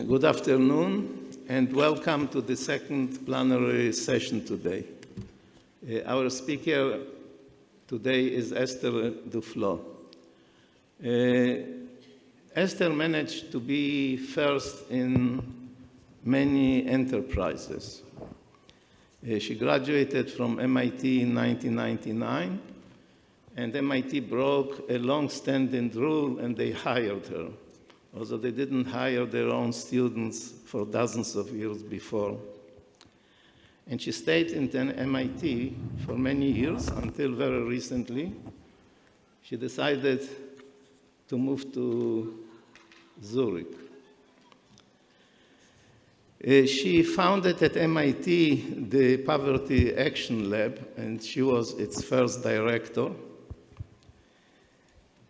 Good afternoon, and welcome to the second plenary session today. Our speaker today is Esther Duflo. Esther managed to be first in many enterprises. She graduated from MIT in 1999, and MIT broke a long-standing rule and they hired her, although they didn't hire their own students for dozens of years before. And she stayed in MIT for many years until very recently. She decided to move to Zurich. She founded at MIT the Poverty Action Lab, and she was its first director.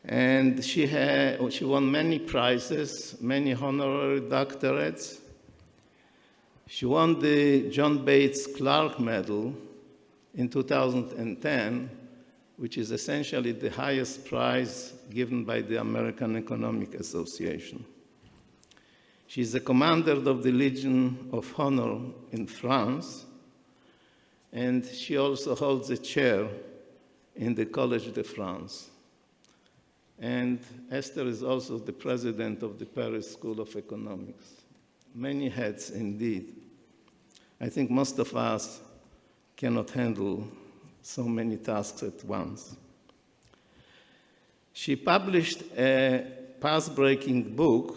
And she won many prizes, many honorary doctorates. She won the John Bates Clark Medal in 2010, which is essentially the highest prize given by the American Economic Association. She's a commander of the Legion of Honor in France, and she also holds a chair in the Collège de France. And Esther is also the president of the Paris School of Economics. Many hats indeed. I think most of us cannot handle so many tasks at once. She published a path-breaking book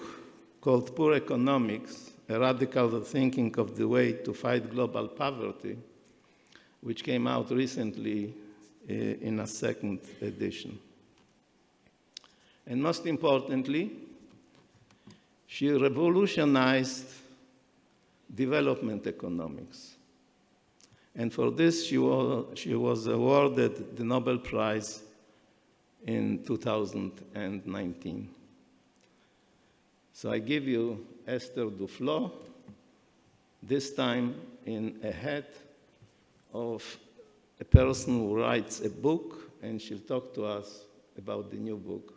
called Poor Economics, a radical thinking of the way to fight global poverty, which came out recently in a second edition. And most importantly, she revolutionized development economics. And for this, she was awarded the Nobel Prize in 2019. So I give you Esther Duflo, this time in a hat of a person who writes a book, and she'll talk to us about the new book.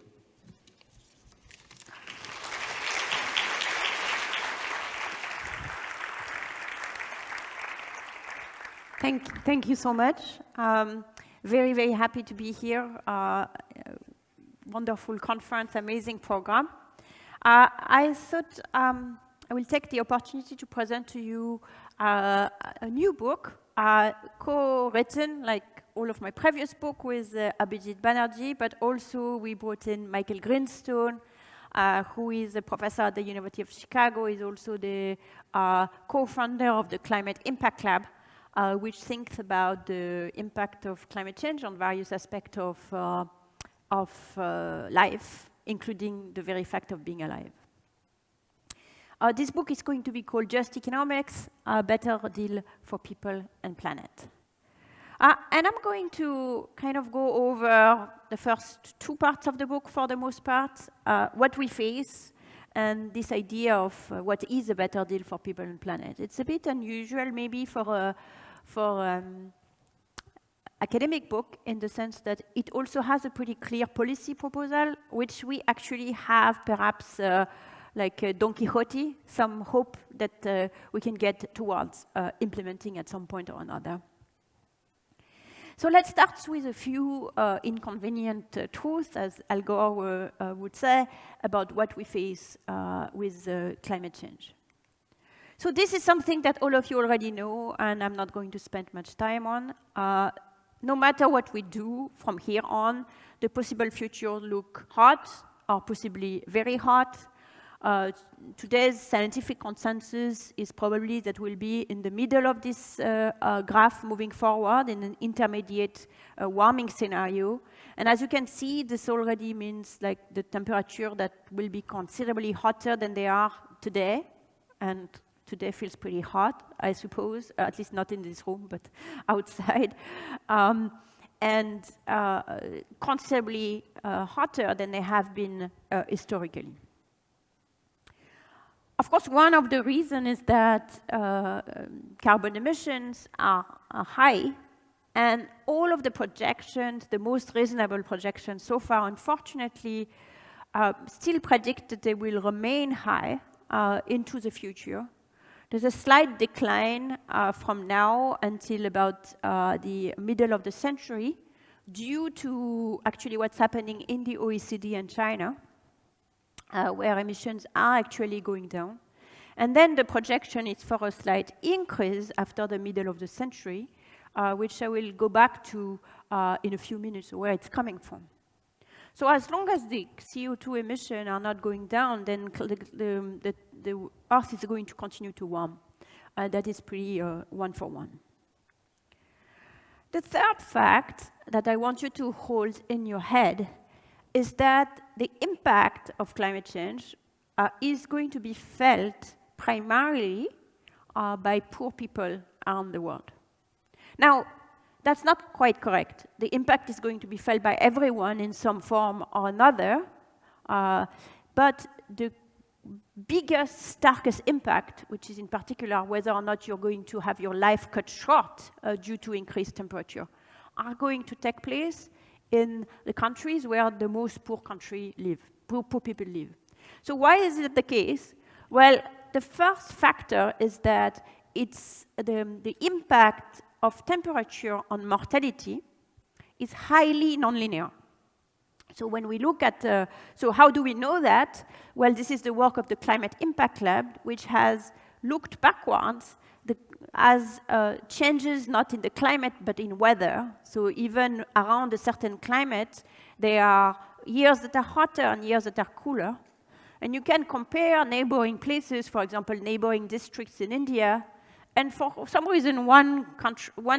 Thank you so much. Very, very happy to be here. Wonderful conference, amazing program. I thought I will take the opportunity to present to you a new book, co-written, like all of my previous book, with Abhijit Banerjee, but also we brought in Michael Greenstone, who is a professor at the University of Chicago, is also the co-founder of the Climate Impact Lab, which thinks about the impact of climate change on various aspects of life, including the very fact of being alive. This book is going to be called Just Economics, a Better Deal for People and Planet. And I'm going to kind of go over the first two parts of the book for the most part, what we face, and this idea of what is a better deal for people and planet. It's a bit unusual maybe for academic book in the sense that it also has a pretty clear policy proposal, which we actually have perhaps like Don Quixote, some hope that we can get towards implementing at some point or another. So let's start with a few inconvenient truths, as Al Gore would say, about what we face with climate change. So this is something that all of you already know, and I'm not going to spend much time on. No matter what we do from here on, the possible future look hot, or possibly very hot. Today's scientific consensus is probably that we'll be in the middle of this graph moving forward in an intermediate warming scenario. And as you can see, this already means like the temperature that will be considerably hotter than they are today. And today feels pretty hot, I suppose, at least not in this room, but outside. And considerably hotter than they have been historically. Of course, one of the reasons is that carbon emissions are high, and all of the projections, the most reasonable projections so far, unfortunately, still predict that they will remain high into the future. There's a slight decline from now until about the middle of the century due to actually what's happening in the OECD and China, where emissions are actually going down. And then the projection is for a slight increase after the middle of the century, which I will go back to in a few minutes, where it's coming from. So as long as the CO2 emissions are not going down, then the Earth is going to continue to warm. That is pretty one for one. The third fact that I want you to hold in your head is that the impact of climate change is going to be felt primarily by poor people around the world. Now, that's not quite correct. The impact is going to be felt by everyone in some form or another, but the biggest, starkest impact, which is in particular whether or not you're going to have your life cut short due to increased temperature, are going to take place in the countries where the most poor people live. So why is it the case? Well, the first factor is that it's the impact of temperature on mortality is highly nonlinear. So when we look at, so how do we know that? Well, this is the work of the Climate Impact Lab, which has looked backwards as changes not in the climate, but in weather. So even around a certain climate, there are years that are hotter and years that are cooler. And you can compare neighboring places, for example, neighboring districts in India, and for some reason, one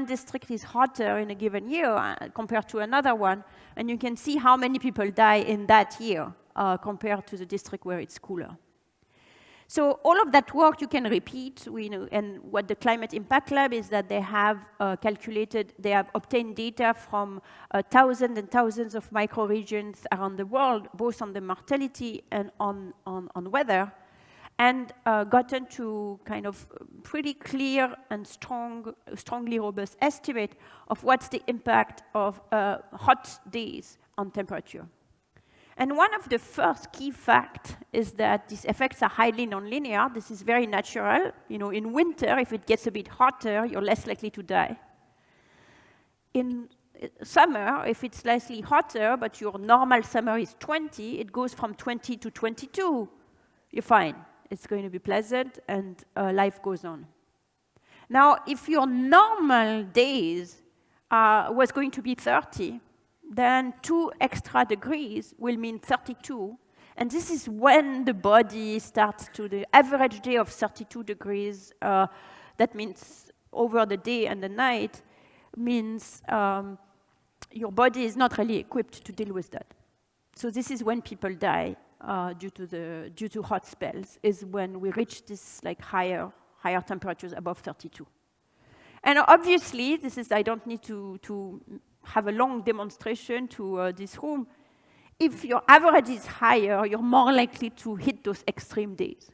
district is hotter in a given year compared to another one, and you can see how many people die in that year compared to the district where it's cooler. So all of that work you can repeat, and what the Climate Impact Lab is that they have calculated, they have obtained data from thousands and thousands of microregions around the world, both on the mortality and on weather, and gotten to kind of pretty clear and strongly robust estimate of what's the impact of hot days on temperature. And one of the first key facts is that these effects are highly nonlinear. This is very natural. In winter, if it gets a bit hotter, you're less likely to die. In summer, if it's slightly hotter, but your normal summer is 20, it goes from 20 to 22, you're fine. It's going to be pleasant, and life goes on. Now, if your normal days was going to be 30, then 2 extra degrees will mean 32. And this is when the body starts to the average day of 32 degrees. That means over the day and the night means your body is not really equipped to deal with that. So this is when people die due to hot spells, is when we reach this higher temperatures above 32. And obviously, I don't need to have a long demonstration to this room. If your average is higher, you're more likely to hit those extreme days.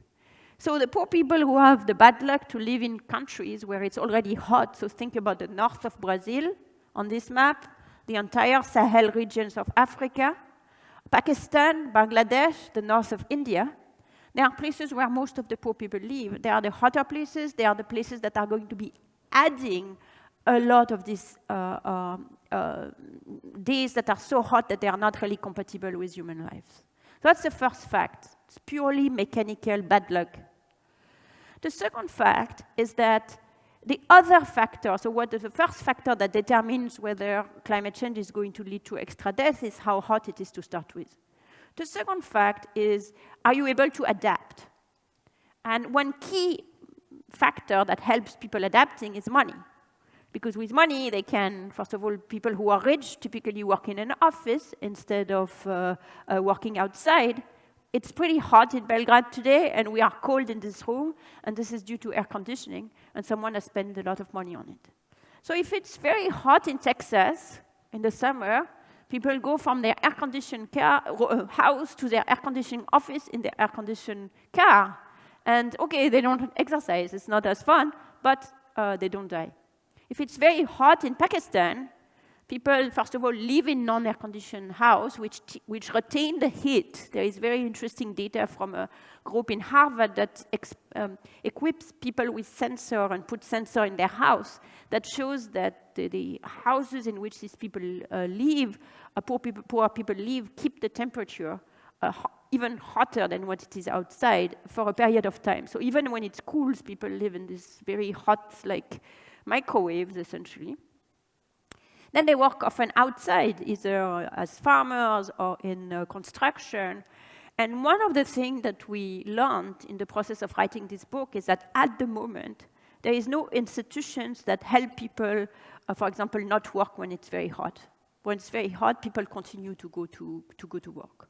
So the poor people who have the bad luck to live in countries where it's already hot, so think about the north of Brazil on this map, the entire Sahel regions of Africa, Pakistan, Bangladesh, the north of India. There are places where most of the poor people live. They are the hotter places. They are the places that are going to be adding a lot of these days that are so hot that they are not really compatible with human lives. So that's the first fact. It's purely mechanical bad luck. The second fact is that the other factor, so what is the first factor that determines whether climate change is going to lead to extra deaths is how hot it is to start with. The second fact is, are you able to adapt? And one key factor that helps people adapting is money. Because with money, they can, first of all, people who are rich typically work in an office instead of working outside. It's pretty hot in Belgrade today, and we are cold in this room, and this is due to air conditioning, and someone has spent a lot of money on it. So if it's very hot in Texas in the summer, people go from their air-conditioned house to their air-conditioning office in their air-conditioned car. And okay, they don't exercise, it's not as fun, but they don't die. If it's very hot in Pakistan, People, first of all, live in non-air-conditioned house, which retain the heat. There is very interesting data from a group in Harvard that equips people with sensor and put sensor in their house that shows that the houses in which these people live, poor people live, keep the temperature even hotter than what it is outside for a period of time. So even when it's cool, people live in this very hot, like microwaves, essentially. Then they work often outside, either as farmers or in construction. And one of the things that we learned in the process of writing this book is that at the moment, there is no institutions that help people, for example, not work when it's very hot. When it's very hot, people continue to go to work.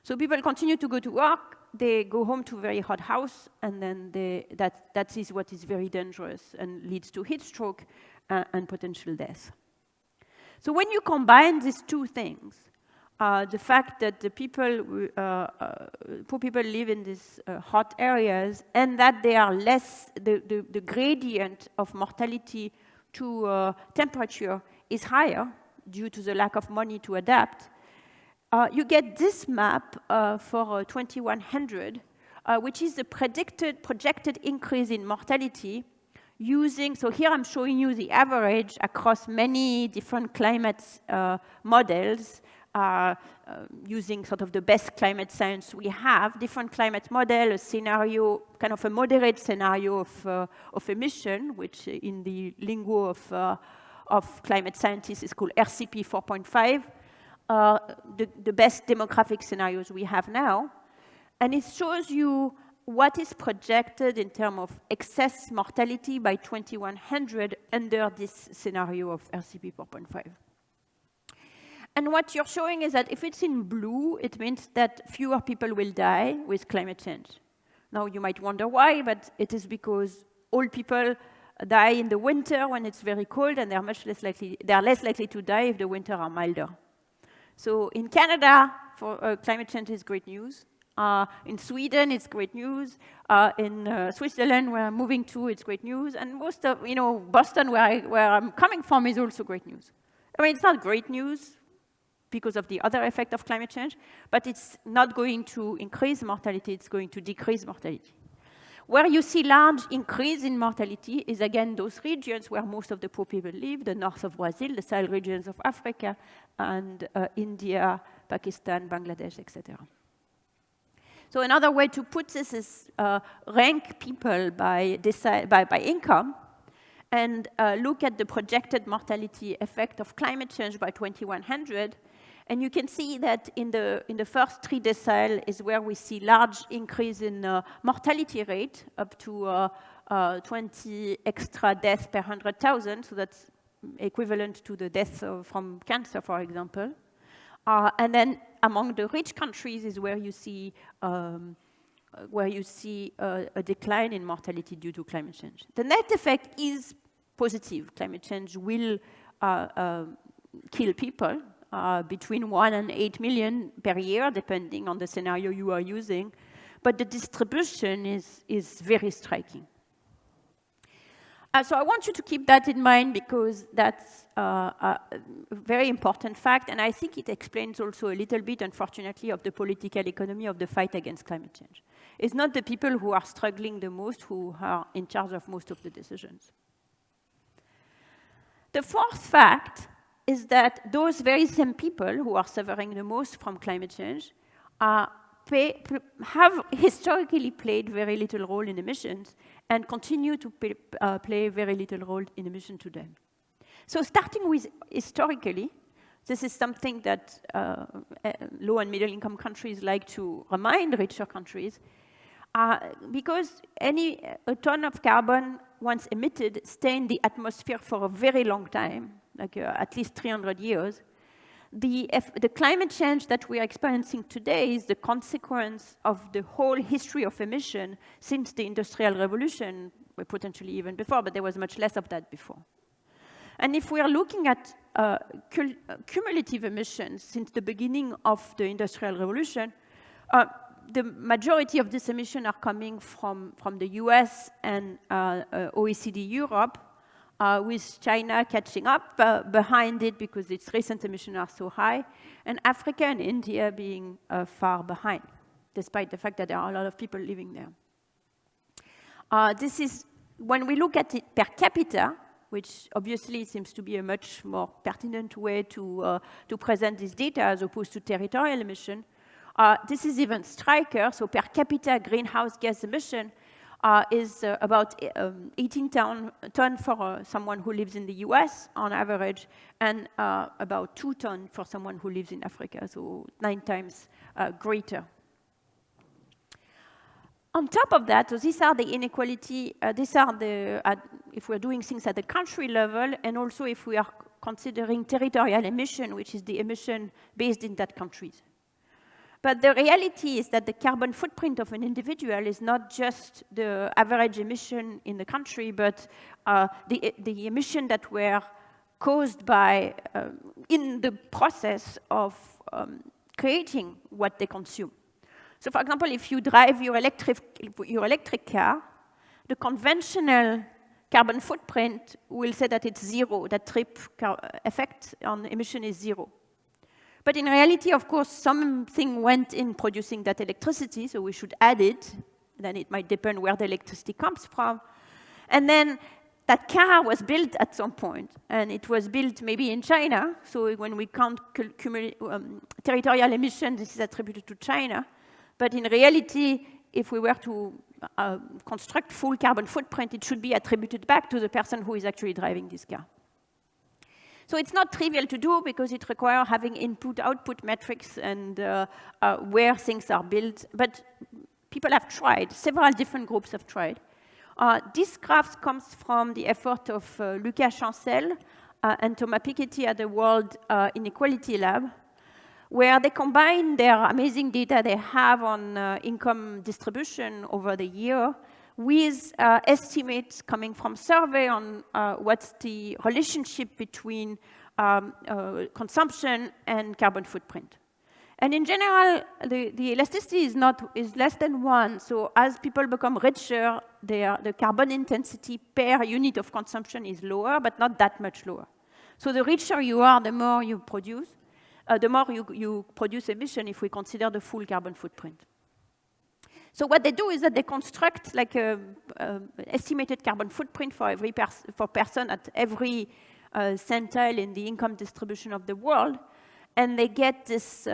So people continue to go to work, they go home to a very hot house, and then that is what is very dangerous and leads to heat stroke and potential death. So when you combine these two things, the fact that the people, poor people live in these hot areas, and that they are less, the gradient of mortality to temperature is higher due to the lack of money to adapt, you get this map for 2100, which is the projected increase in mortality using, so here I'm showing you the average across many different climate models, using sort of the best climate science we have, different climate model, a scenario, kind of a moderate scenario of emission, which in the lingo of climate scientists is called RCP 4.5, the best demographic scenarios we have now. And it shows you what is projected in terms of excess mortality by 2100 under this scenario of RCP 4.5. And what you're showing is that if it's in blue, it means that fewer people will die with climate change. Now you might wonder why, but it is because old people die in the winter when it's very cold, and they're less likely to die if the winter are milder. So in Canada, climate change is great news. In Sweden, it's great news. In Switzerland, where I'm moving to, it's great news. And most of, Boston, where I'm coming from, is also great news. I mean, it's not great news because of the other effect of climate change, but it's not going to increase mortality, it's going to decrease mortality. Where you see large increase in mortality is, again, those regions where most of the poor people live, the north of Brazil, the Sahel regions of Africa, and India, Pakistan, Bangladesh, etc. So another way to put this is rank people by income and look at the projected mortality effect of climate change by 2100. And you can see that in the first 3 deciles is where we see large increase in mortality rate, up to 20 extra deaths per 100,000. So that's equivalent to the deaths from cancer, for example. And then among the rich countries is where you see a decline in mortality due to climate change. The net effect is positive. Climate change will kill people. Between 1 and 8 million per year, depending on the scenario you are using. But the distribution is very striking. So I want you to keep that in mind because that's a very important fact, and I think it explains also a little bit, unfortunately, of the political economy of the fight against climate change. It's not the people who are struggling the most who are in charge of most of the decisions. The fourth fact is that those very same people who are suffering the most from climate change have historically played very little role in emissions and continue to play very little role in emission today. So starting with historically, this is something that low and middle income countries like to remind richer countries, because a ton of carbon once emitted stay in the atmosphere for a very long time, like at least 300 years. The climate change that we are experiencing today is the consequence of the whole history of emission since the Industrial Revolution, potentially even before, but there was much less of that before. And if we are looking at cumulative emissions since the beginning of the Industrial Revolution, the majority of these emissions are coming from the US and OECD Europe, with China catching up behind it because its recent emissions are so high, and Africa and India being far behind, despite the fact that there are a lot of people living there. This is, when we look at it per capita, which obviously seems to be a much more pertinent way to present this data as opposed to territorial emission, this is even striker. So per capita greenhouse gas emission is about 18 ton for someone who lives in the US on average, and about 2 tons for someone who lives in Africa, so 9 times greater. On top of that, so these are the inequality, these are the, if we're doing things at the country level, and also if we are considering territorial emission, which is the emission based in that countries. But the reality is that the carbon footprint of an individual is not just the average emission in the country, but the emission that were caused by, in the process of creating what they consume. So for example, if you drive your electric car, the conventional carbon footprint will say that it's 0, that trip effect on emission is 0. But in reality, of course, something went in producing that electricity, so we should add it. Then it might depend where the electricity comes from. And then that car was built at some point, and it was built maybe in China. So when we count territorial emission, this is attributed to China. But in reality, if we were to construct full carbon footprint, it should be attributed back to the person who is actually driving this car. So it's not trivial to do because it requires having input-output metrics and where things are built. But people have tried. Several different groups have tried. This graph comes from the effort of Lucas Chancel and Thomas Piketty at the World Inequality Lab, where they combine their amazing data they have on income distribution over the year with estimates coming from survey on what's the relationship between consumption and carbon footprint. And in general, the elasticity is less than 1. So as people become richer, the carbon intensity per unit of consumption is lower, but not that much lower. So the richer you are, the more you produce. The more you produce emission if we consider the full carbon footprint. So what they do is that they construct like a estimated carbon footprint for every person at every centile in the income distribution of the world, and they get this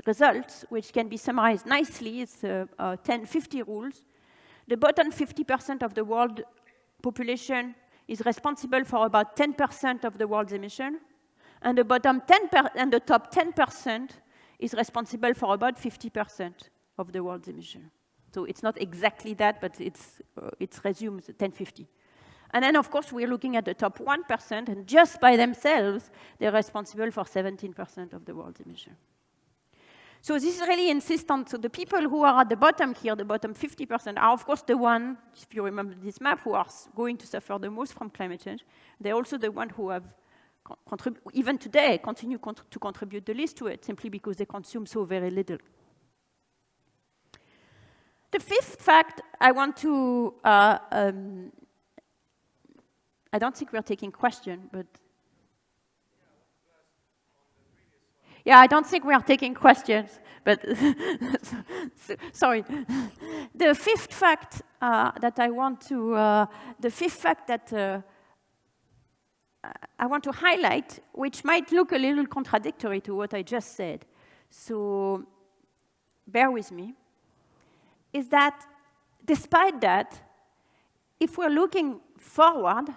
results, which can be summarized nicely. It's 10-50 rules. The bottom 50% of the world population is responsible for about 10% of the world's emission. And the bottom 10% and the top 10% is responsible for about 50% of the world's emission. So it's not exactly that, but it resumes 10-50. And then, of course, we're looking at the top 1%, and just by themselves, they're responsible for 17% of the world's emission. So this is really insistent. So the people who are at the bottom here, the bottom 50%, are, of course, the one, if you remember this map, who are going to suffer the most from climate change. They're also the one who have even today, continue to contribute the least to it, simply because they consume so very little. The fifth fact I want to, I don't think we're taking questions, but yeah, I don't think we are taking questions, but sorry. The fifth fact that I want to, I want to highlight, which might look a little contradictory to what I just said, so bear with me, is that despite that, if we're looking forward,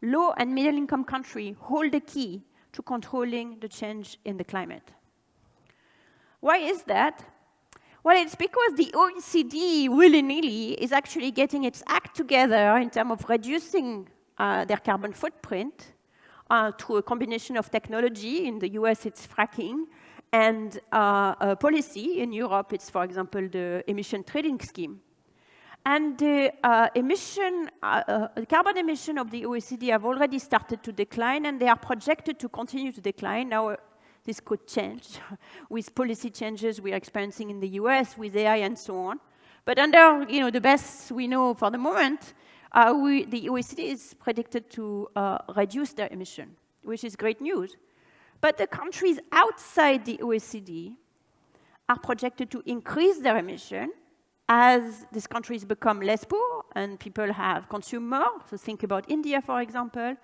low and middle income countries hold the key to controlling the change in the climate. Why is that? Well, it's because the OECD, willy-nilly, is actually getting its act together in terms of reducing their carbon footprint through a combination of technology. In the US, it's fracking, and policy. In Europe, it's, for example, the emission trading scheme. And the carbon emission of the OECD have already started to decline, and they are projected to continue to decline. Now, this could change with policy changes we're experiencing in the US, with AI and so on. But under the best we know for the moment, the OECD is predicted to reduce their emission, which is great news. But the countries outside the OECD are projected to increase their emission as these countries become less poor and people have consumed more. So think about India, for example.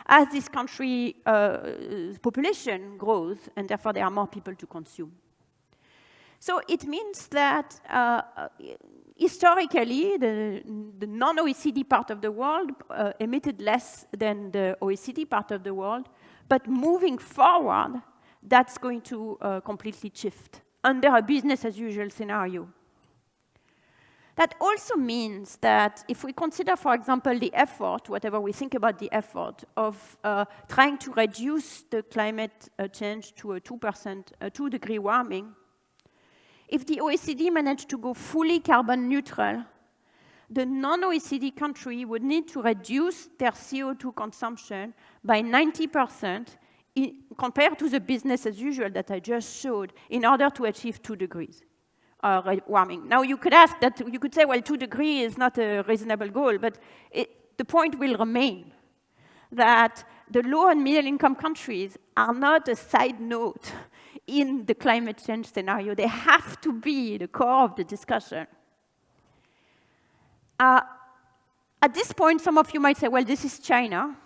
As this country population grows, and therefore there are more people to consume. So it means that historically, the non-OECD part of the world emitted less than the OECD part of the world, but moving forward, that's going to completely shift under a business as usual scenario. That also means that if we consider, for example, the effort, whatever we think about the effort of trying to reduce the climate change to a 2-degree warming, if the OECD managed to go fully carbon neutral, the non-OECD country would need to reduce their CO2 consumption by 90% compared to the business as usual that I just showed in order to achieve 2 degrees. Warming. Now you could ask that, you could say, well, 2 degrees is not a reasonable goal, but the point will remain that the low and middle income countries are not a side note in the climate change scenario. They have to be the core of the discussion. At this point, some of you might say, well, this is China.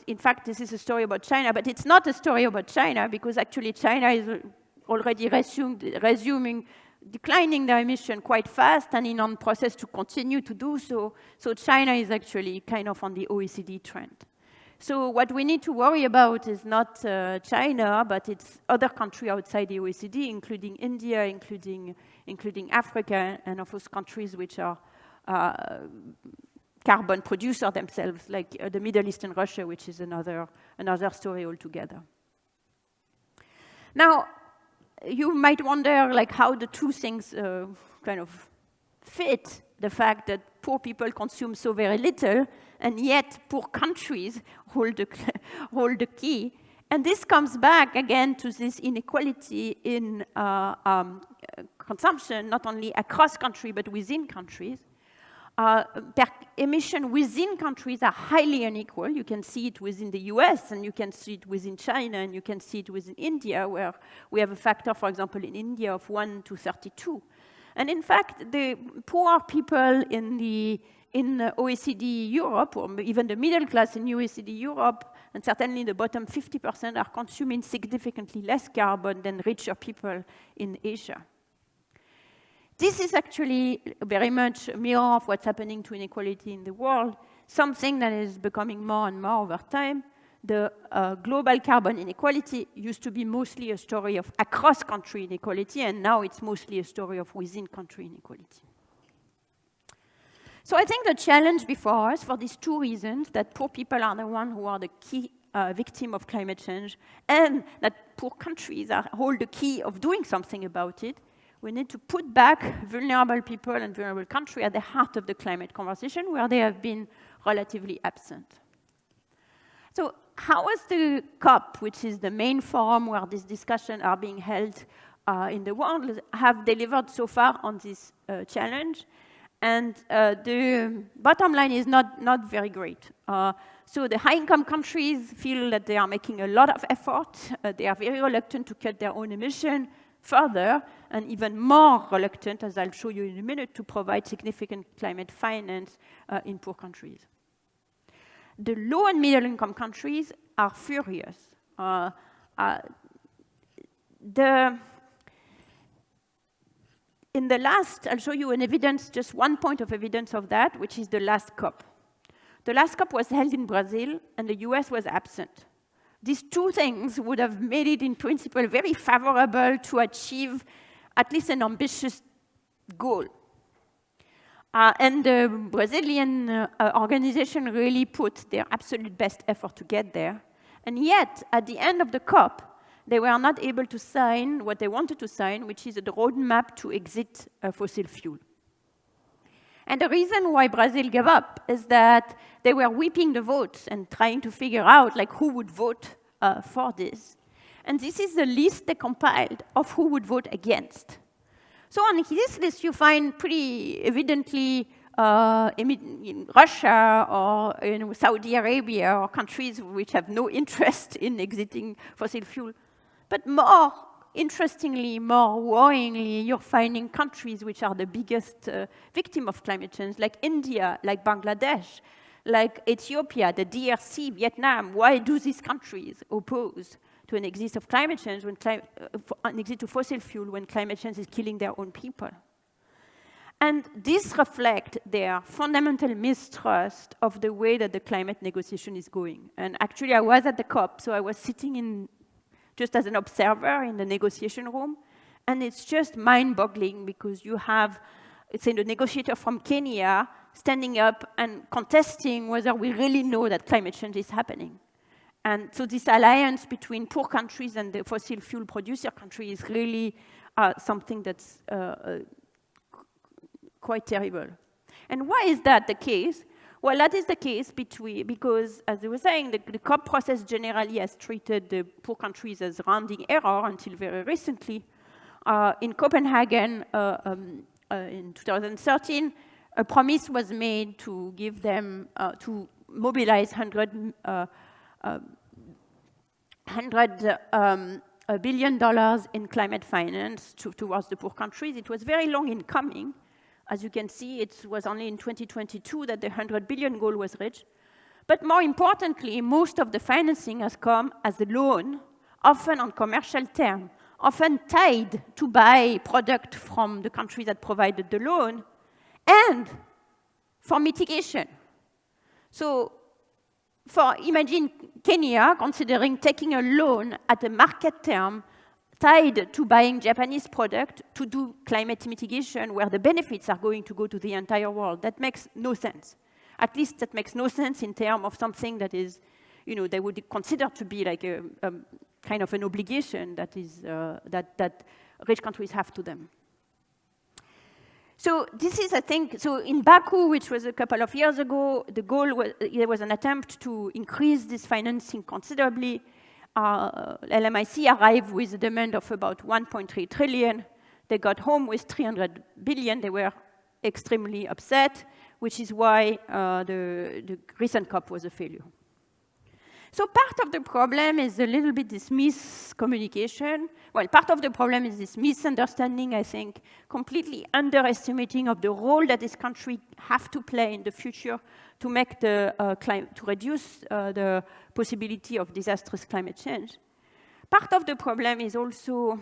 In fact, this is a story about China, but it's not a story about China because actually China is already resuming declining their emission quite fast and in on process to continue to do so. So China is actually kind of on the OECD trend. So what we need to worry about is not China, but it's other countries outside the OECD, including India, including Africa, and of course countries which are carbon producers themselves, like the Middle East and Russia, which is another story altogether. Now, you might wonder like how the two things kind of fit, the fact that poor people consume so very little, and yet poor countries hold the key. And this comes back again to this inequality in consumption, not only across countries, but within countries. Per emission within countries are highly unequal. You can see it within the US, and you can see it within China, and you can see it within India, where we have a factor, for example, in India of 1 to 32. And in fact, the poor people in OECD Europe, or even the middle class in OECD Europe, and certainly the bottom 50% are consuming significantly less carbon than richer people in Asia. This is actually very much a mirror of what's happening to inequality in the world, something that is becoming more and more over time. The global carbon inequality used to be mostly a story of across-country inequality, and now it's mostly a story of within-country inequality. So I think the challenge before us, for these two reasons, that poor people are the ones who are the key victim of climate change, and that poor countries hold the key of doing something about it, we need to put back vulnerable people and vulnerable countries at the heart of the climate conversation, where they have been relatively absent. So how was the COP, which is the main forum where these discussions are being held in the world, have delivered so far on this challenge? And the bottom line is not very great. So the high-income countries feel that they are making a lot of effort. They are very reluctant to cut their own emission further, and even more reluctant, as I'll show you in a minute, to provide significant climate finance in poor countries. The low and middle income countries are furious. In the last, I'll show you an evidence, just one point of evidence of that, which is the last COP. The last COP was held in Brazil, and the US was absent. These two things would have made it, in principle, very favorable to achieve at least an ambitious goal. And the Brazilian organization really put their absolute best effort to get there. And yet, at the end of the COP, they were not able to sign what they wanted to sign, which is the roadmap to exit fossil fuel. And the reason why Brazil gave up is that they were whipping the votes and trying to figure out like who would vote for this. And this is the list they compiled of who would vote against. So on this list, you find pretty evidently in Russia or Saudi Arabia or countries which have no interest in exiting fossil fuel. But more interestingly, more worryingly, you're finding countries which are the biggest victim of climate change, like India, like Bangladesh, like Ethiopia, the DRC, Vietnam. Why do these countries oppose to an exit of climate change, when an exit to fossil fuel, when climate change is killing their own people? And this reflects their fundamental mistrust of the way that the climate negotiation is going. And actually, I was at the COP, so I was sitting in just as an observer in the negotiation room, and it's just mind-boggling because you have, let's say, the negotiator from Kenya standing up and contesting whether we really know that climate change is happening. And so this alliance between poor countries and the fossil fuel producer countries is really something that's quite terrible. And why is that the case? Well, that is the case because, as I was saying, the COP process generally has treated the poor countries as rounding error until very recently. In Copenhagen, in 2013, a promise was made to give them, to mobilize $100 billion in climate finance towards the poor countries. It was very long in coming. As you can see, it was only in 2022 that the 100 billion goal was reached. But more importantly, most of the financing has come as a loan, often on commercial terms, often tied to buy product from the country that provided the loan, and for mitigation. So imagine Kenya considering taking a loan at a market term tied to buying Japanese product to do climate mitigation where the benefits are going to go to the entire world. That makes no sense. At least that makes no sense in terms of something that is, they would consider to be like a kind of an obligation that is that rich countries have to them. So this is, I think, so in Baku, which was a couple of years ago, the goal was, there was an attempt to increase this financing considerably. LMIC arrived with a demand of about 1.3 trillion. They got home with 300 billion. They were extremely upset, which is why the recent COP was a failure. So part of the problem is a little bit this miscommunication. Well, part of the problem is this misunderstanding, I think, completely underestimating of the role that this country have to play in the future to make the to reduce the possibility of disastrous climate change. Part of the problem is also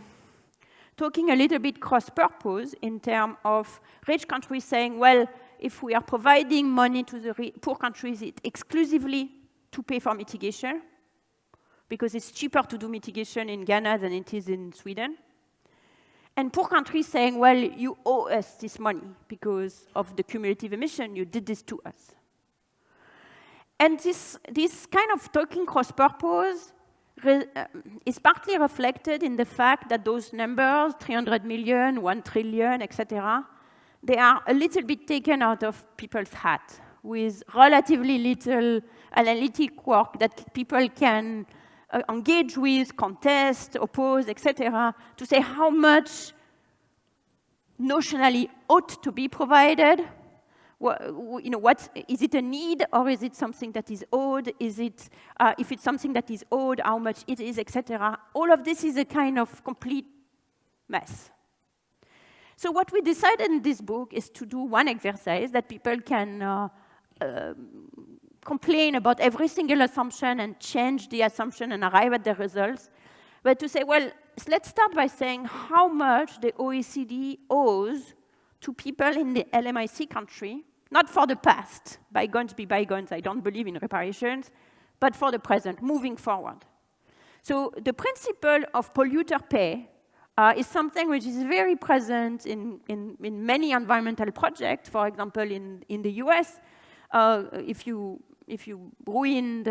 talking a little bit cross-purpose in terms of rich countries saying, well, if we are providing money to the poor countries, it's exclusively to pay for mitigation, because it's cheaper to do mitigation in Ghana than it is in Sweden. And poor countries saying, well, you owe us this money because of the cumulative emission, you did this to us. And this kind of talking cross-purpose is partly reflected in the fact that those numbers, 300 million, 1 trillion, etc., they are a little bit taken out of people's hat with relatively little analytic work that people can engage with, contest, oppose, etc., to say how much notionally ought to be provided. Is it a need or is it something that is owed? Is it, if it's something that is owed, how much it is, etc. All of this is a kind of complete mess. So what we decided in this book is to do one exercise that people can complain about every single assumption and change the assumption and arrive at the results, but to say, well, let's start by saying how much the OECD owes to people in the LMIC country, not for the past, bygones be bygones, I don't believe in reparations, but for the present, moving forward. So the principle of polluter pay is something which is very present in many environmental projects. For example, in the US, if you ruin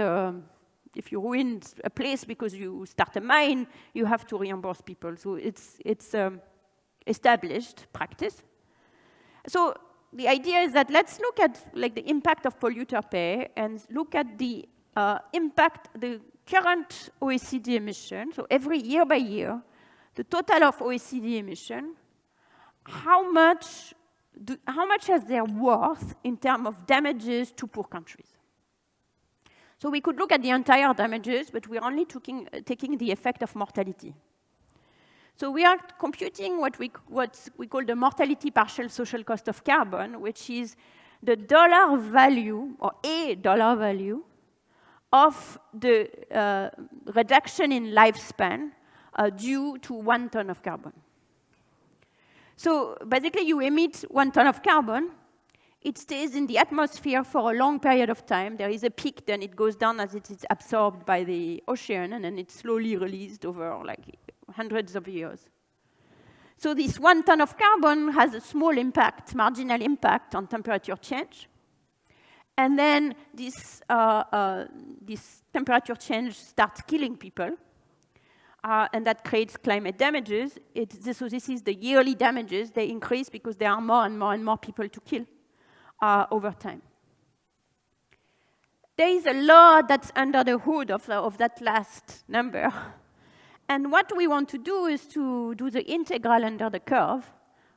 a place because you start a mine, you have to reimburse people. So it's established practice. So the idea is that let's look at the impact of polluter pay and look at the impact, the current OECD emission. So every year by year, the total of OECD emission, how much how much is their worth in terms of damages to poor countries. So we could look at the entire damages, but we're only taking the effect of mortality. So we are computing what we call the mortality partial social cost of carbon, which is the dollar value, or a dollar value, of the reduction in lifespan due to 1 ton of carbon. So basically, you emit 1 ton of carbon. It stays in the atmosphere for a long period of time. There is a peak, then it goes down as it is absorbed by the ocean, and then it's slowly released over like hundreds of years. So this 1 ton of carbon has a small impact, marginal impact on temperature change. And then this temperature change starts killing people. And that creates climate damages. So this is the yearly damages. They increase because there are more and more and more people to kill over time. There is a lot that's under the hood of that last number. And what we want to do is to do the integral under the curve,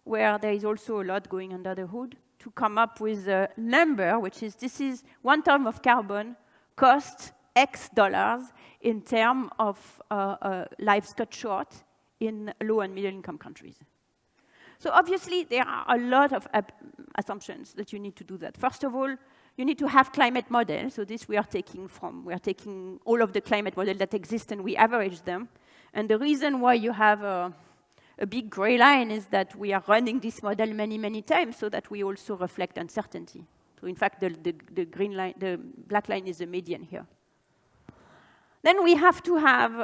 where there is also a lot going under the hood, to come up with a number, which is, this is 1 ton of carbon costs X dollars in terms of lives cut short in low and middle income countries. So obviously, there are a lot of assumptions that you need to do that. First of all, you need to have climate models. So this we are taking all of the climate models that exist and we average them. And the reason why you have a big gray line is that we are running this model many, many times so that we also reflect uncertainty. So in fact, the green line, the black line is the median here. Then we have to have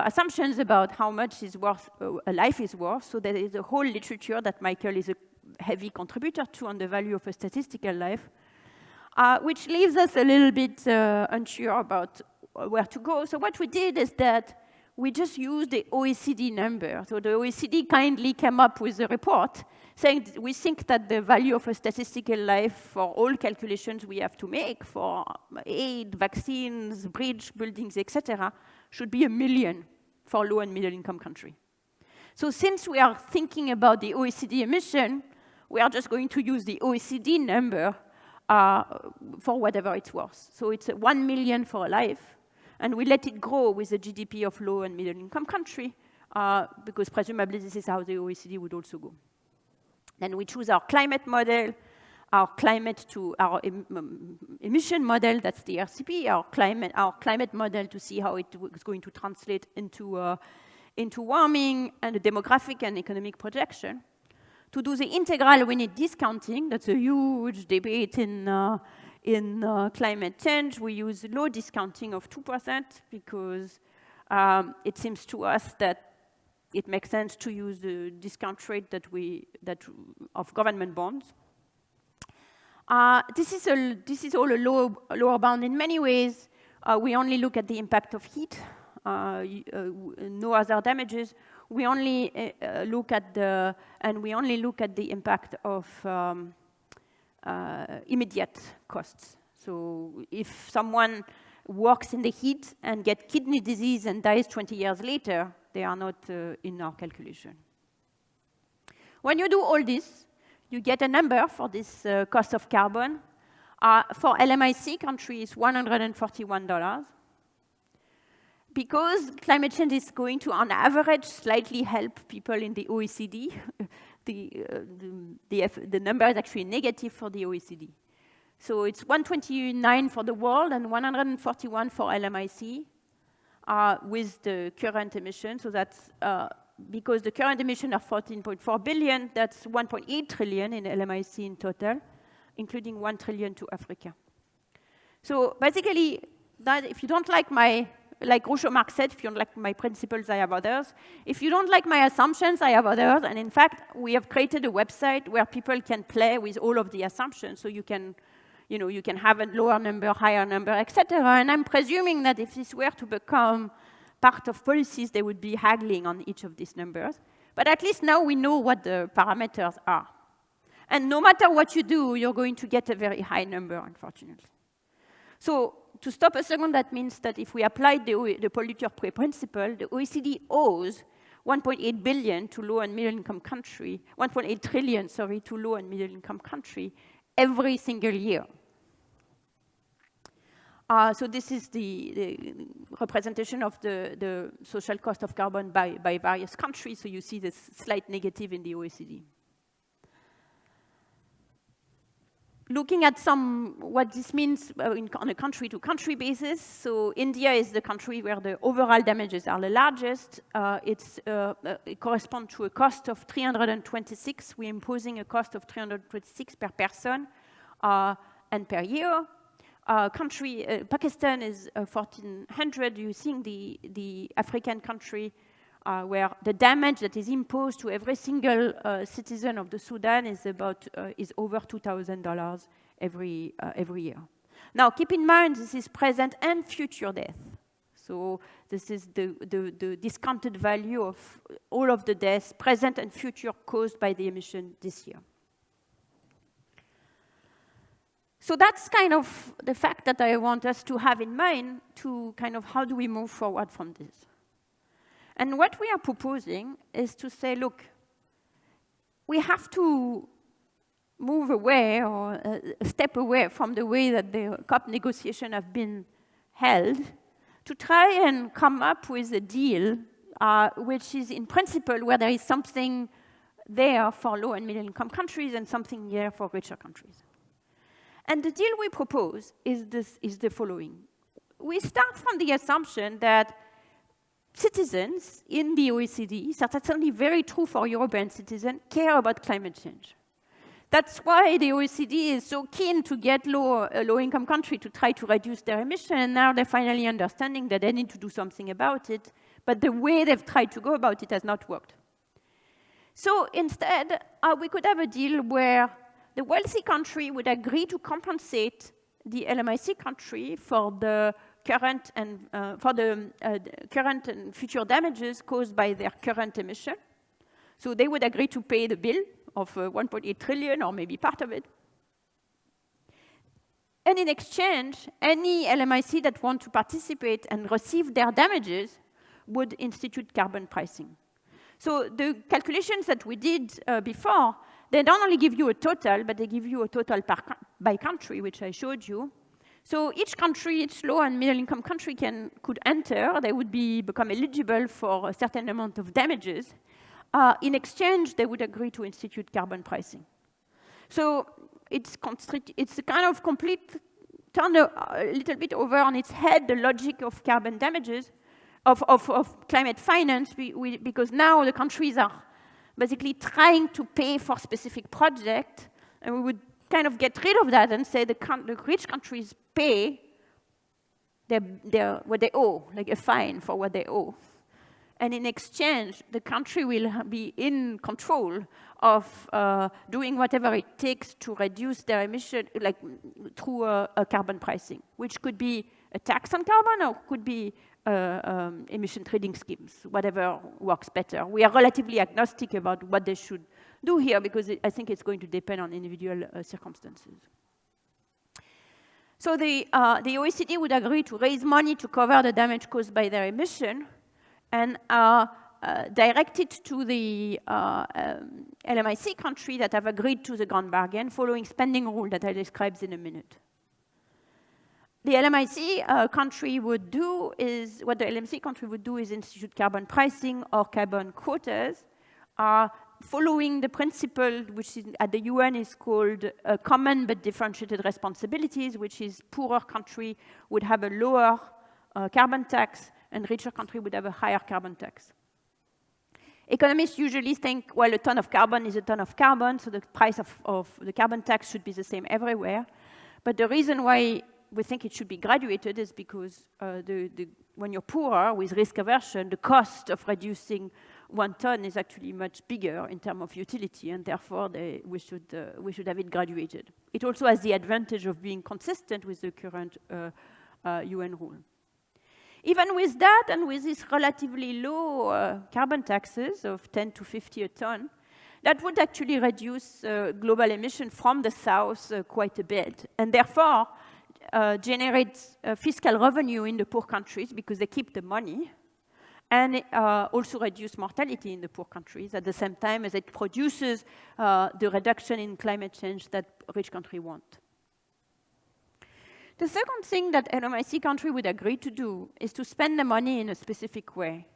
assumptions about how much is worth, a life is worth. So there is a whole literature that Michael is a heavy contributor to on the value of a statistical life, which leaves us a little bit unsure about where to go. So what we did is that we just used the OECD number. So the OECD kindly came up with a report saying we think that the value of a statistical life for all calculations we have to make for aid, vaccines, bridge buildings, etc., should be 1 million for low and middle income country. So since we are thinking about the OECD emission, we are just going to use the OECD number for whatever it's worth. So it's 1 million for a life, and we let it grow with the GDP of low and middle income country, because presumably this is how the OECD would also go. Then we choose our climate model, our emission model, that's the RCP, our climate model to see how it is going to translate into warming and a demographic and economic projection. To do the integral, we need discounting. That's a huge debate in climate change. We use low discounting of 2% because it seems to us that it makes sense to use the discount rate of government bonds. This is all a lower bound in many ways. We only look at the impact of heat, no other damages. We only look at the impact of immediate costs. So if someone works in the heat and gets kidney disease and dies 20 years later, they are not in our calculation. When you do all this, you get a number for this cost of carbon. For LMIC countries, $141. Because climate change is going to, on average, slightly help people in the OECD, the number is actually negative for the OECD. So it's 129 for the world and 141 for LMIC with the current emission. So that's because the current emission are 14.4 billion, that's 1.8 trillion in LMIC in total, including 1 trillion to Africa. So basically, that if you don't like like Groucho Marx said, if you don't like my principles, I have others. If you don't like my assumptions, I have others. And in fact, we have created a website where people can play with all of the assumptions. So you can have a lower number, higher number, etc. And I'm presuming that if this were to become part of policies, they would be haggling on each of these numbers. But at least now we know what the parameters are. And no matter what you do, you're going to get a very high number, unfortunately. So to stop a second, that means that if we apply the polluter pay principle, the OECD owes 1.8 billion to low and middle income country, 1.8 trillion, sorry, to low and middle income country every single year. So this is the representation of the social cost of carbon by various countries. So you see this slight negative in the OECD. Looking at what this means on a country-to-country basis. So India is the country where the overall damages are the largest. It corresponds to a cost of 326. We're imposing a cost of 326 per person and per year. Pakistan is 1,400. You're seeing the African country where the damage that is imposed to every single citizen of the Sudan is over $2,000 every year. Now, keep in mind, this is present and future death. So this is the discounted value of all of the deaths, present and future, caused by the emission this year. So that's kind of the fact that I want us to have in mind to kind of how do we move forward from this. And what we are proposing is to say, look, we have to move away or step away from the way that the COP negotiations have been held to try and come up with a deal which is in principle where there is something there for low and middle income countries and something there for richer countries. And the deal we propose is the following. We start from the assumption that citizens in the OECD, that's certainly very true for European citizens, care about climate change. That's why the OECD is so keen to get low-income countries to try to reduce their emission, and now they're finally understanding that they need to do something about it, but the way they've tried to go about it has not worked. So instead, we could have a deal where the wealthy country would agree to compensate the LMIC country for the current and current and future damages caused by their current emission. So they would agree to pay the bill of 1.8 trillion or maybe part of it. And in exchange, any LMIC that want to participate and receive their damages would institute carbon pricing. So the calculations that we did before, they don't only give you a total, but they give you a total by country, which I showed you. So each country, each low and middle income country could enter. They would become eligible for a certain amount of damages. In exchange, they would agree to institute carbon pricing. So it's a kind of complete turn a little bit over on its head the logic of carbon damages, of climate finance, because now the countries are basically trying to pay for specific projects, and we would kind of get rid of that and say the rich countries pay what they owe, like a fine for what they owe. And in exchange, the country will be in control of doing whatever it takes to reduce their emission, like through a carbon pricing, which could be a tax on carbon or could be emission trading schemes, whatever works better. We are relatively agnostic about what they should do here because I think it's going to depend on individual circumstances. So the OECD would agree to raise money to cover the damage caused by their emission and direct it to the LMIC country that have agreed to the grand bargain following spending rule that I describe in a minute. The LMIC country would do is, what the LMC country would do is institute carbon pricing or carbon quotas, following the principle which at the UN is called common but differentiated responsibilities, which is poorer country would have a lower carbon tax and richer country would have a higher carbon tax. Economists usually think, well, a ton of carbon is a ton of carbon, so the price of the carbon tax should be the same everywhere. But the reason why we think it should be graduated is because when you're poorer with risk aversion, the cost of reducing 1 ton is actually much bigger in terms of utility, and therefore we should have it graduated. It also has the advantage of being consistent with the current UN rule. Even with that, and with these relatively low carbon taxes of 10 to 50 a ton, that would actually reduce global emission from the south quite a bit, and therefore generate fiscal revenue in the poor countries because they keep the money, and also reduce mortality in the poor countries at the same time as it produces the reduction in climate change that rich countries want. The second thing that LMIC country would agree to do is to spend the money in a specific way.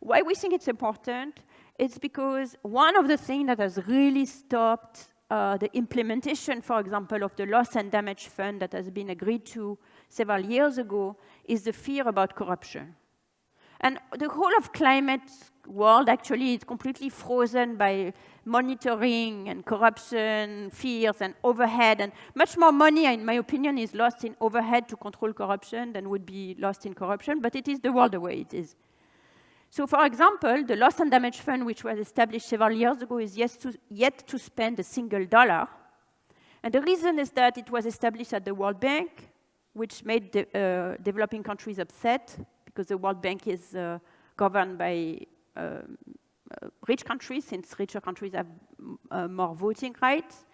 Why we think it's important? It's because one of the things that has really stopped the implementation, for example, of the loss and damage fund that has been agreed to several years ago is the fear about corruption. And the whole of climate world actually is completely frozen by monitoring and corruption, fears and overhead, and much more money, in my opinion, is lost in overhead to control corruption than would be lost in corruption, but it is the world the way it is. So for example, the Loss and Damage Fund, which was established several years ago, is yet to spend a single dollar. And the reason is that it was established at the World Bank, which made developing countries upset, because the World Bank is governed by rich countries, since richer countries have more voting rights.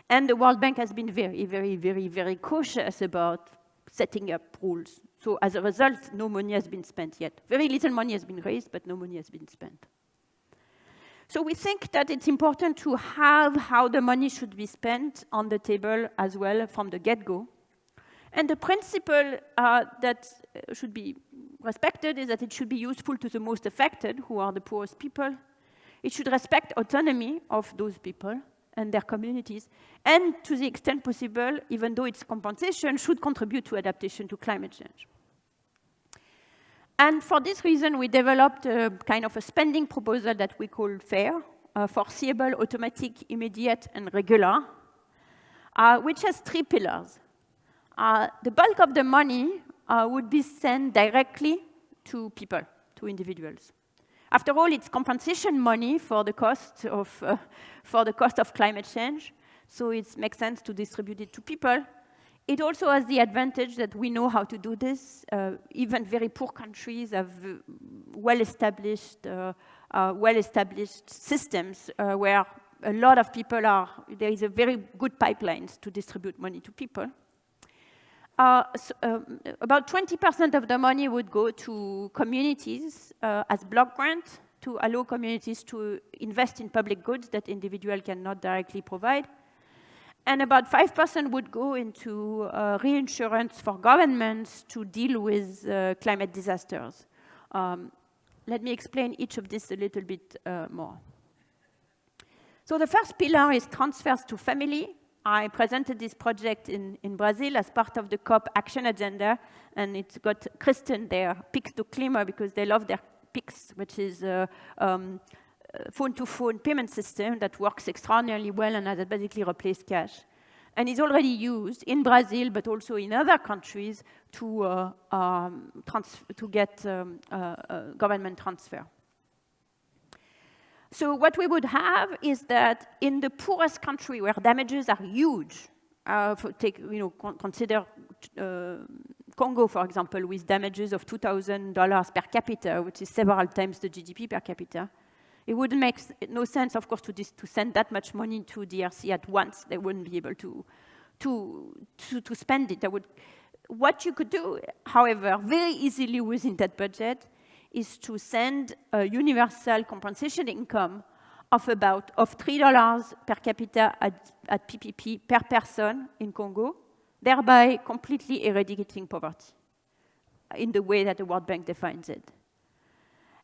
And the World Bank has been very, very, very, very cautious about setting up rules. So as a result, no money has been spent yet. Very little money has been raised, but no money has been spent. So we think that it's important to have how the money should be spent on the table as well from the get-go. And the principle that should be respected is that it should be useful to the most affected, who are the poorest people. It should respect autonomy of those people and their communities, and to the extent possible, even though its compensation should contribute to adaptation to climate change. And for this reason, we developed a kind of a spending proposal that we call FAIR, foreseeable, automatic, immediate, and regular, which has 3 pillars. The bulk of the money would be sent directly to people, to individuals. After all, it's compensation money for the cost of climate change, so it makes sense to distribute it to people. It also has the advantage that we know how to do this. Even very poor countries have well-established systems where a lot of people there is a very good pipelines to distribute money to people. About 20% of the money would go to communities as block grant to allow communities to invest in public goods that individuals cannot directly provide. And about 5% would go into reinsurance for governments to deal with climate disasters. Let me explain each of these a little bit more. So the first pillar is transfers to family. I presented this project in Brazil as part of the COP action agenda, and it's got Kristen there, Pix do Clima, because they love their Pix, which is a phone-to-phone payment system that works extraordinarily well and has basically replaced cash. And is already used in Brazil, but also in other countries to get government transfer. So what we would have is that in the poorest country where damages are huge, consider Congo, for example, with damages of $2,000 per capita, which is several times the GDP per capita. It wouldn't make no sense, of course, to send that much money to DRC at once. They wouldn't be able to spend it. What you could do, however, very easily within that budget, is to send a universal compensation income of $3 per capita at PPP per person in Congo, thereby completely eradicating poverty in the way that the World Bank defines it.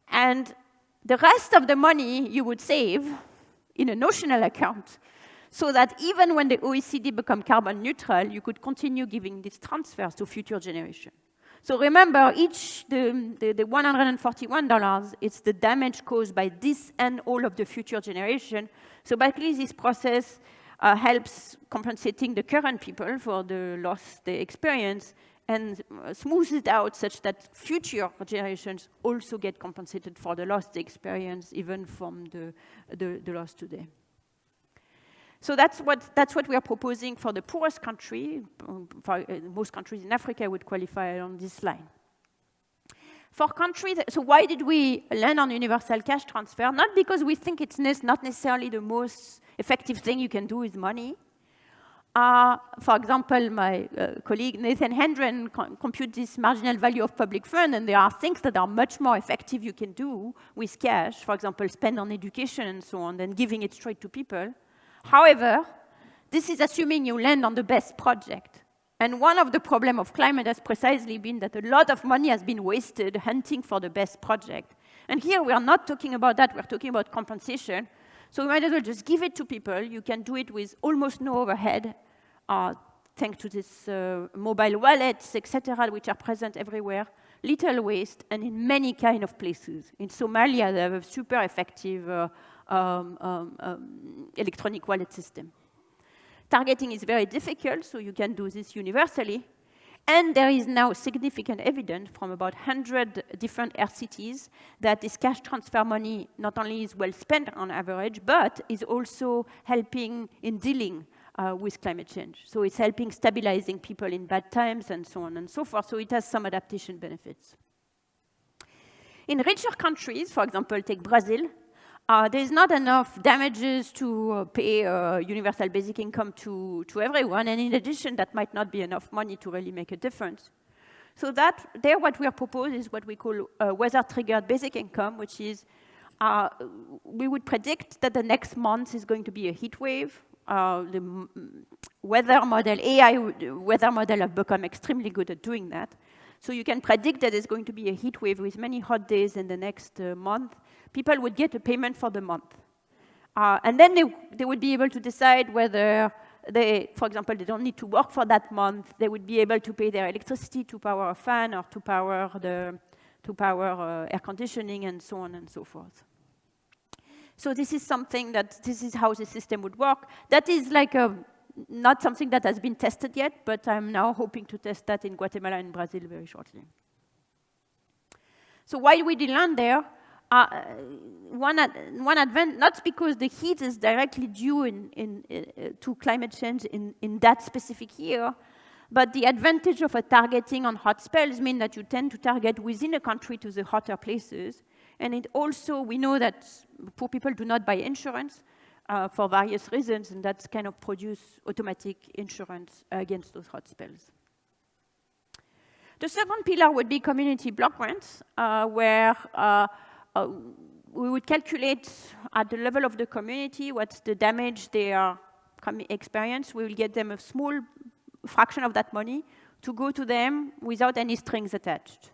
And the rest of the money you would save in a notional account, so that even when the OECD become carbon neutral, you could continue giving these transfers to future generations. So remember, the $141, it's the damage caused by this and all of the future generation. So basically, this process helps compensating the current people for the loss they experience and smooths it out such that future generations also get compensated for the loss they experience, even from the loss today. So that's what we are proposing for the poorest country. Most countries in Africa would qualify on this line. For countries, so why did we land on universal cash transfer? Not because we think it's not necessarily the most effective thing you can do with money, For example, my colleague Nathan Hendren compute this marginal value of public fund, and there are things that are much more effective you can do with cash, for example, spend on education and so on, than giving it straight to people. However, this is assuming you land on the best project. And one of the problems of climate has precisely been that a lot of money has been wasted hunting for the best project. And here we are not talking about that, we're talking about compensation. So we might as well just give it to people. You can do it with almost no overhead, thanks to these mobile wallets, etc., which are present everywhere, little waste, and in many kind of places. In Somalia, they have a super effective electronic wallet system. Targeting is very difficult, so you can do this universally. And there is now significant evidence from about 100 different RCTs that this cash transfer money not only is well spent on average, but is also helping in dealing with climate change. So it's helping stabilizing people in bad times and so on and so forth. So it has some adaptation benefits. In richer countries, for example, take Brazil, there is not enough damages to pay universal basic income to everyone, and in addition, that might not be enough money to really make a difference. So what we are proposing is what we call weather-triggered basic income, which is we would predict that the next month is going to be a heat wave. The weather model, AI weather model have become extremely good at doing that. So you can predict that there's going to be a heat wave with many hot days in the next month. People would get a payment for the month. And then they would be able to decide whether they, for example, they don't need to work for that month. They would be able to pay their electricity to power a fan or to power air conditioning and so on and so forth. So this is something this is how the system would work. That is like not something that has been tested yet, but I'm now hoping to test that in Guatemala and Brazil very shortly. So while we did land there, one advantage, not because the heat is directly due to climate change in that specific year, but the advantage of a targeting on hot spells mean that you tend to target within a country to the hotter places. And it also, we know that poor people do not buy insurance for various reasons, and that's kind of produce automatic insurance against those hot spells. The second pillar would be community block grants, where we would calculate at the level of the community what's the damage they are experience. We will get them a small fraction of that money to go to them without any strings attached,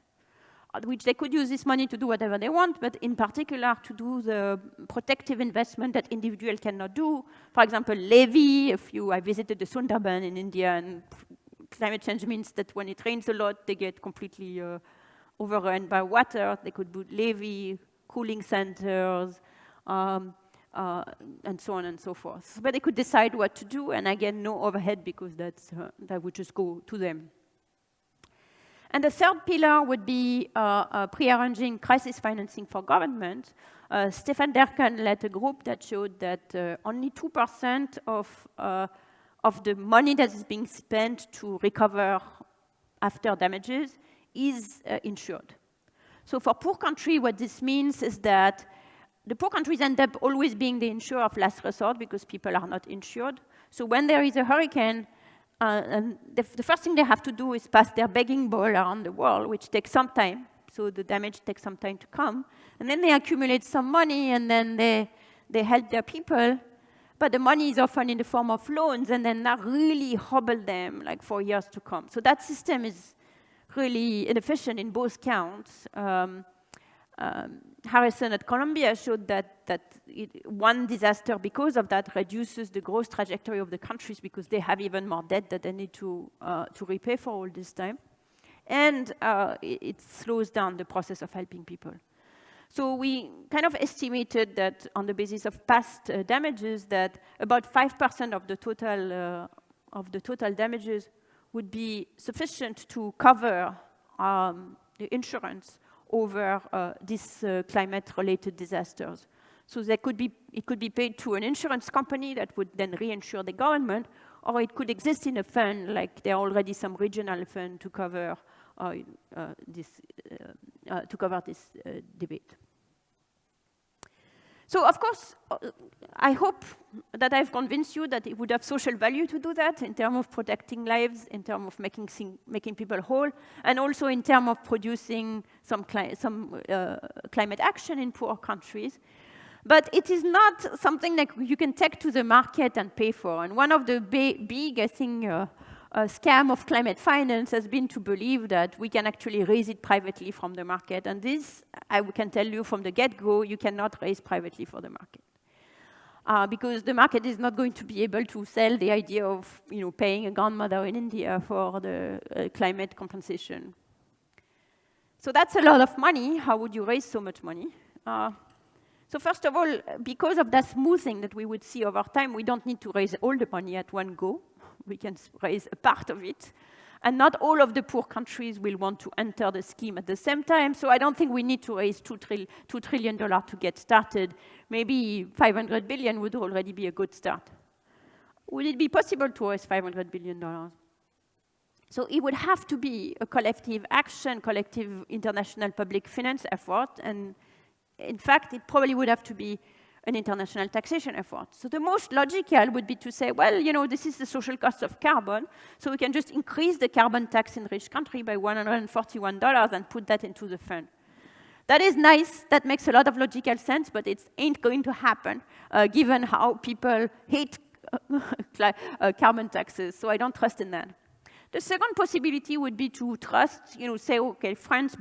which they could use this money to do whatever they want, but in particular to do the protective investment that individuals cannot do. For example, levee. I visited the Sundarban in India, and climate change means that when it rains a lot, they get completely overrun by water. They could put levee, cooling centers, and so on and so forth. But they could decide what to do, and again, no overhead because that would just go to them. And the third pillar would be pre-arranging crisis financing for government. Stefan Derken led a group that showed that only 2% of the money that is being spent to recover after damages is insured. So for poor countries, what this means is that the poor countries end up always being the insurer of last resort because people are not insured. So when there is a hurricane, and the first thing they have to do is pass their begging bowl around the world, which takes some time. So the damage takes some time to come. And then they accumulate some money, and then they help their people. But the money is often in the form of loans, and then that really hobble them like for years to come. So that system is really inefficient in both counts. Harrison at Columbia showed that one disaster because of that reduces the growth trajectory of the countries because they have even more debt that they need to repay for all this time. And it slows down the process of helping people. So we kind of estimated that on the basis of past damages that about 5% of the total damages would be sufficient to cover the insurance over these climate-related disasters. So it could be paid to an insurance company that would then reinsure the government, or it could exist in a fund, like there are already some regional fund to cover this debate. So, of course, I hope that I've convinced you that it would have social value to do that in terms of protecting lives, in terms of making people whole, and also in terms of producing some climate action in poor countries. But it is not something that you can take to the market and pay for. And one of the big, I think, scam of climate finance has been to believe that we can actually raise it privately from the market. And this, I can tell you from the get-go, you cannot raise privately for the market. Because the market is not going to be able to sell the idea of paying a grandmother in India for the climate compensation. So that's a lot of money. How would you raise so much money? So first of all, because of that smoothing that we would see over time, we don't need to raise all the money at one go. We can raise a part of it. And not all of the poor countries will want to enter the scheme at the same time. So I don't think we need to raise $2 trillion to get started. Maybe 500 billion would already be a good start. Would it be possible to raise $500 billion? So it would have to be a collective action, collective international public finance effort. And in fact, it probably would have to be an international taxation effort. So the most logical would be to say, well, this is the social cost of carbon, so we can just increase the carbon tax in rich country by $141 and put that into the fund. That is nice, that makes a lot of logical sense, but it ain't going to happen, given how people hate carbon taxes, so I don't trust in that. The second possibility would be to trust, say, okay, France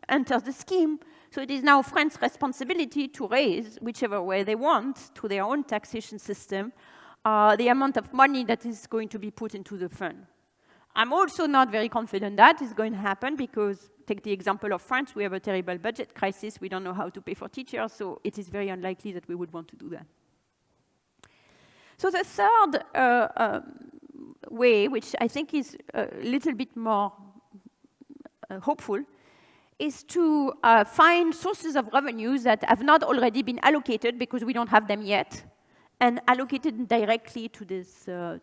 enters the scheme, so it is now France's responsibility to raise, whichever way they want, to their own taxation system, the amount of money that is going to be put into the fund. I'm also not very confident that is going to happen because, take the example of France, we have a terrible budget crisis, we don't know how to pay for teachers, so it is very unlikely that we would want to do that. So the third way, which I think is a little bit more hopeful, is to find sources of revenues that have not already been allocated because we don't have them yet, and allocated directly to this. So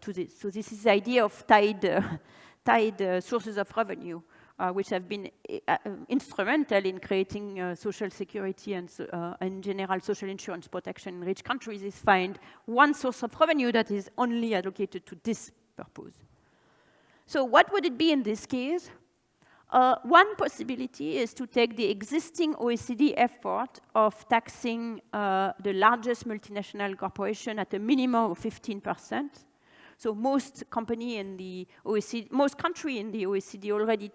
this is the idea of tied sources of revenue, which have been instrumental in creating social security and in general social insurance protection in rich countries, is find one source of revenue that is only allocated to this purpose. So what would it be in this case? One possibility is to take the existing OECD effort of taxing the largest multinational corporation at a minimum of 15%. So most countries in the OECD already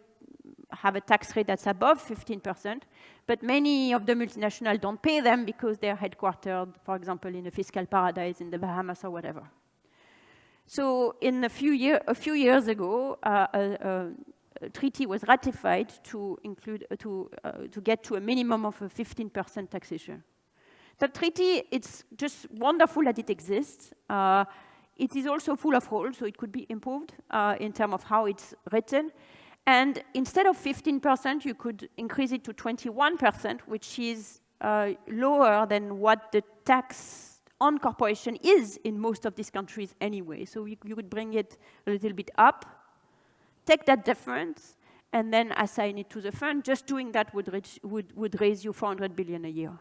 have a tax rate that's above 15%, but many of the multinationals don't pay them because they're headquartered, for example, in a fiscal paradise in the Bahamas or whatever. So in a few years ago, a treaty was ratified to get to a minimum of a 15% taxation. The treaty, it's just wonderful that it exists. It is also full of holes, so it could be improved in terms of how it's written. And instead of 15%, you could increase it to 21%, which is lower than what the tax on corporation is in most of these countries anyway. So you could bring it a little bit up, take that difference, and then assign it to the fund. Just doing that would raise you 400 billion a year.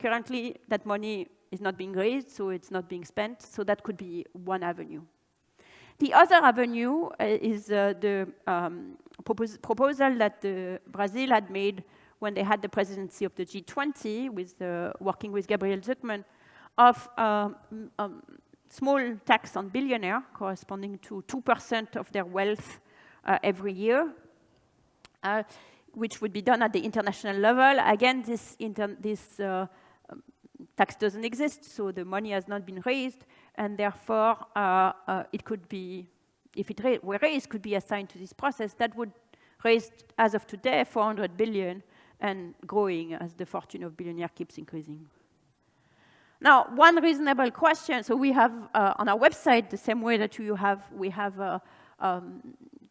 Currently, that money is not being raised, so it's not being spent, so that could be one avenue. The other avenue is the proposal that Brazil had made when they had the presidency of the G20, with working with Gabriel Zucman, of small tax on billionaires, corresponding to 2% of their wealth every year, which would be done at the international level. Again, this tax doesn't exist, so the money has not been raised, and therefore it could be, if it were raised, could be assigned to this process. That would raise, as of today, 400 billion and growing as the fortune of billionaires keeps increasing. Now, one reasonable question, so we have on our website, the same way that we have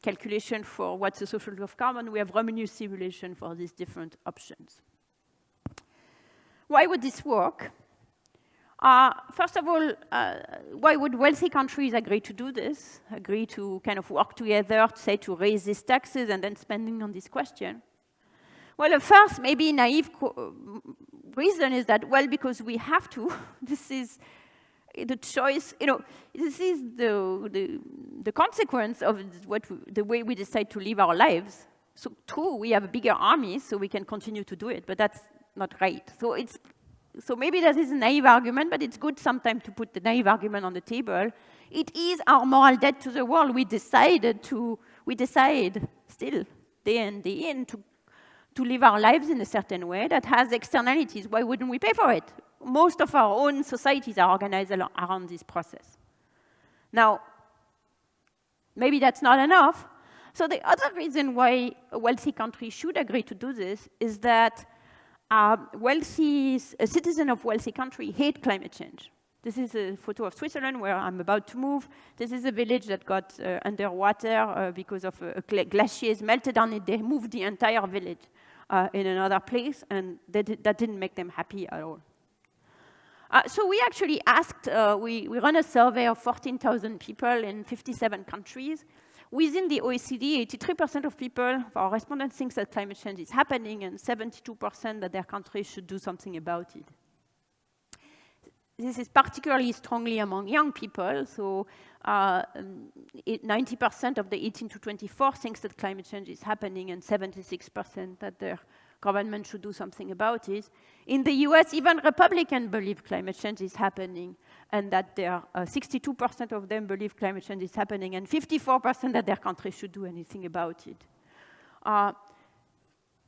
calculation for what's the social cost of carbon, we have revenue simulation for these different options. Why would this work? First of all, why would wealthy countries agree to do this, agree to kind of work together, say to raise these taxes and then spending on this question? Well, the first, maybe naive reason is that, well, because we have to. This is the choice, this is the consequence of the way we decide to live our lives. So true, we have a bigger army, so we can continue to do it, but that's not right. So maybe that is a naive argument, but it's good sometimes to put the naive argument on the table. It is our moral debt to the world. We decide still, day in, day in, to live our lives in a certain way that has externalities. Why wouldn't we pay for it? Most of our own societies are organized around this process. Now, maybe that's not enough. So the other reason why a wealthy country should agree to do this is that a citizen of wealthy country hate climate change. This is a photo of Switzerland where I'm about to move. This is a village that got underwater because of glaciers melted on it. They moved the entire village in another place, and that didn't make them happy at all. So we actually asked, we ran a survey of 14,000 people in 57 countries. Within the OECD, 83% of people, of our respondents, think that climate change is happening, and 72% that their country should do something about it. This is particularly strongly among young people, so 90% of the 18 to 24 thinks that climate change is happening, and 76% that their government should do something about it. In the US, even Republicans believe climate change is happening, and that 62% of them believe climate change is happening, and 54% that their country should do anything about it.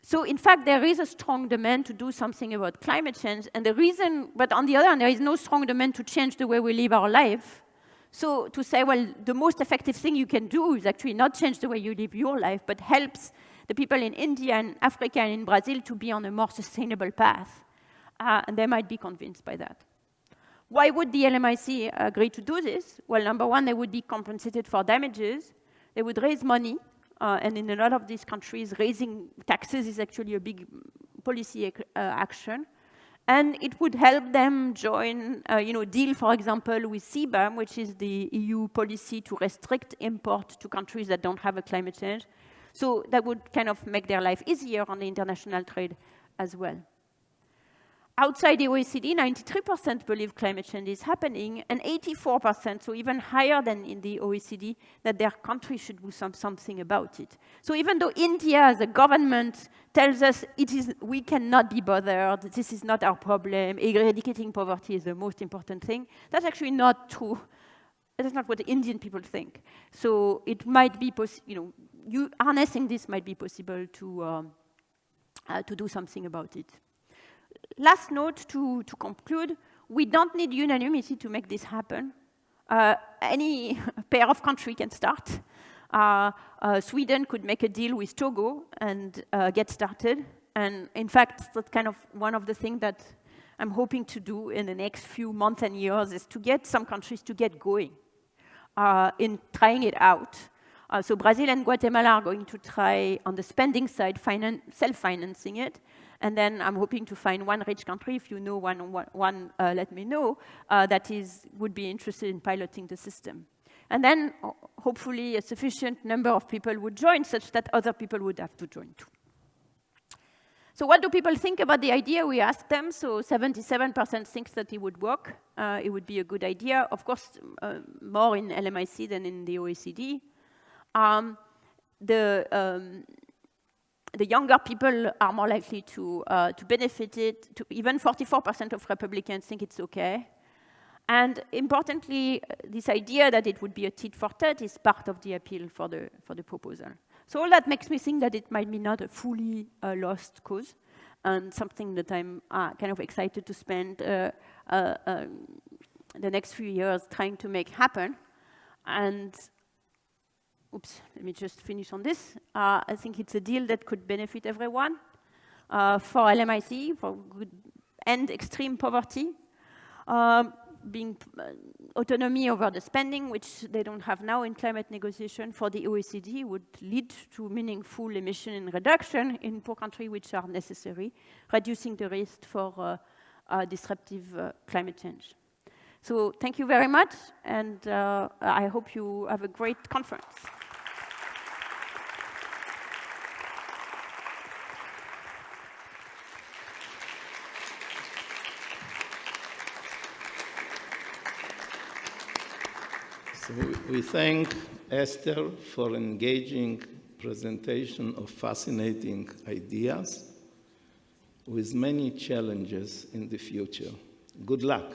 So in fact, there is a strong demand to do something about climate change, and the reason, but on the other hand, there is no strong demand to change the way we live our life. So to say, well, the most effective thing you can do is actually not change the way you live your life, but helps the people in India and Africa and in Brazil to be on a more sustainable path. And they might be convinced by that. Why would the LMIC agree to do this? Well, number one, they would be compensated for damages. They would raise money. And in a lot of these countries, raising taxes is actually a big policy action. And it would help them join, deal, for example, with CBAM, which is the EU policy to restrict import to countries that don't have a climate change. So that would kind of make their life easier on the international trade as well. Outside the OECD, 93% believe climate change is happening, and 84%, so even higher than in the OECD, that their country should do something about it. So even though India as a government tells us we cannot be bothered, this is not our problem, eradicating poverty is the most important thing, that's actually not true. That's not what the Indian people think. So it might be harnessing this might be possible to do something about it. Last note to conclude, we don't need unanimity to make this happen. Any pair of countries can start. Sweden could make a deal with Togo and get started. And in fact, that's kind of one of the things that I'm hoping to do in the next few months and years is to get some countries to get going in trying it out. So Brazil and Guatemala are going to try on the spending side, self-financing it. And then I'm hoping to find one rich country, if you know one let me know, that would be interested in piloting the system. And then hopefully a sufficient number of people would join such that other people would have to join too. So what do people think about the idea? We asked them, so 77% thinks that it would work. It would be a good idea. Of course, more in LMIC than in the OECD. The younger people are more likely to benefit it. Even 44% of Republicans think it's okay. And importantly, this idea that it would be a tit for tat is part of the appeal for the proposal. So all that makes me think that it might be not a fully lost cause, and something that I'm kind of excited to spend the next few years trying to make happen. And let me just finish on this. I think it's a deal that could benefit everyone. For LMIC, for end extreme poverty, being autonomy over the spending, which they don't have now in climate negotiation for the OECD, would lead to meaningful emission reduction in poor countries which are necessary, reducing the risk for disruptive climate change. So thank you very much, and I hope you have a great conference. We thank Esther for engaging presentation of fascinating ideas with many challenges in the future. Good luck.